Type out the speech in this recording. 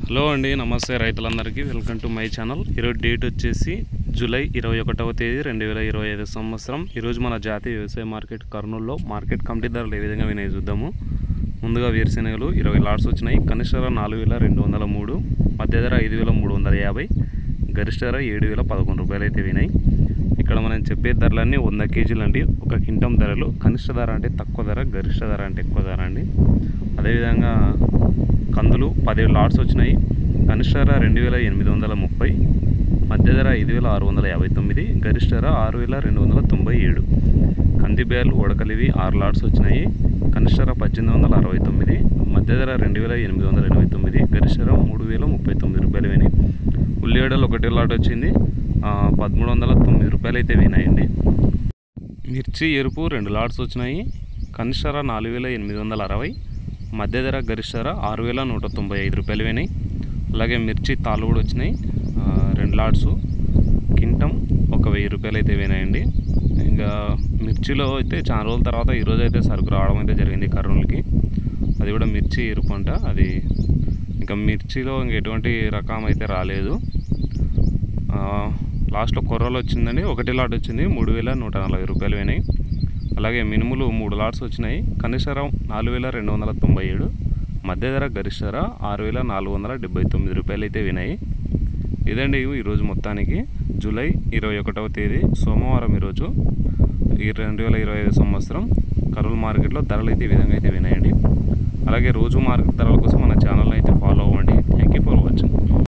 Hello అండి, నమస్తే రైతులందరికీ. Welcome to my channel. ఈరోజు డేట్ వచ్చేసి జూలై 21వ తేదీ 2025 సంవత్సరం. ఈరోజు మన జాతీయ వ్యవసాయ మార్కెట్ కర్నూలులో మార్కెట్ కమిటీ ధరలు ఏ విధంగా వినాయి చూద్దాము. ముందుగా వేరుశెనగలు 20 లాట్స్ వచ్చినాయి. కనిష్ట ధర 4203, మధ్య ధర 5350, గరిష్ట ధర 7011 రూపాయలు అయితే వినాయి. ఇక్కడ మనం చెప్పే ధరలన్నీ 100 కేజీలు అండి. ఒక క్వింటం ధరలు కనిష్ట ధర అంటే తక్కువ ధర, గరిష్ట ధర అంటే ఎక్కువ ధర అండి. అదేవిధంగా కందులు 17 లాట్స్ వచ్చినాయి. కనిష్ట ధర 2830, మధ్య ధర 5659, గరిష్ట ధర 6297. కంది బ్యాలు ఉడకలివి 6 లాట్స్ వచ్చినాయి. కనిష్ట ధర 1869, మధ్య ధర 2889, గరిష్ట ధర 3039 రూపాయలు వినాయి. ఉల్లిగడ్డలు 1 లాట్ వచ్చింది, 1309 రూపాయలు అయితే వినాయండి. మిర్చి ఎరుపు 2 లాట్స్ వచ్చినాయి. కనిష్ట ధర 4860, మధ్య ధర గరిష్ట ధర 6195 రూపాయలు వినాయి. అలాగే మిర్చి తాళ్ళు కూడా వచ్చినాయి, 2 లాట్స్, కింటం 1000 రూపాయలు అయితే వినాయండి. ఇంకా మిర్చిలో అయితే చాలా రోజుల తర్వాత ఈరోజు అయితే సరుకు రావడం అయితే జరిగింది కర్నూలుకి. అది కూడా మిర్చి ఎరుపు అంట. అది ఇంకా మిర్చిలో ఎటువంటి రకం అయితే రాలేదు. లాస్ట్లో కొర్రలు వచ్చిందండి, 1 లాట్ వచ్చింది, 3140 రూపాయలు వినాయి. అలాగే మినుములు 3 లాట్స్ వచ్చినాయి. కనిష్ట ధర 4297, మధ్య ధర గరిష్ట ధర 6479 రూపాయలు అయితే వినాయి. ఇదండి ఈరోజు మొత్తానికి జూలై 21వ తేదీ సోమవారం ఈరోజు 2025 సంవత్సరం కర్నూలు మార్కెట్లో ధరలు అయితే ఈ విధంగా అయితే వినాయండి. అలాగే రోజు మార్కెట్ ధరల కోసం మన ఛానల్ని అయితే ఫాలో అవ్వండి. Thank you for watching.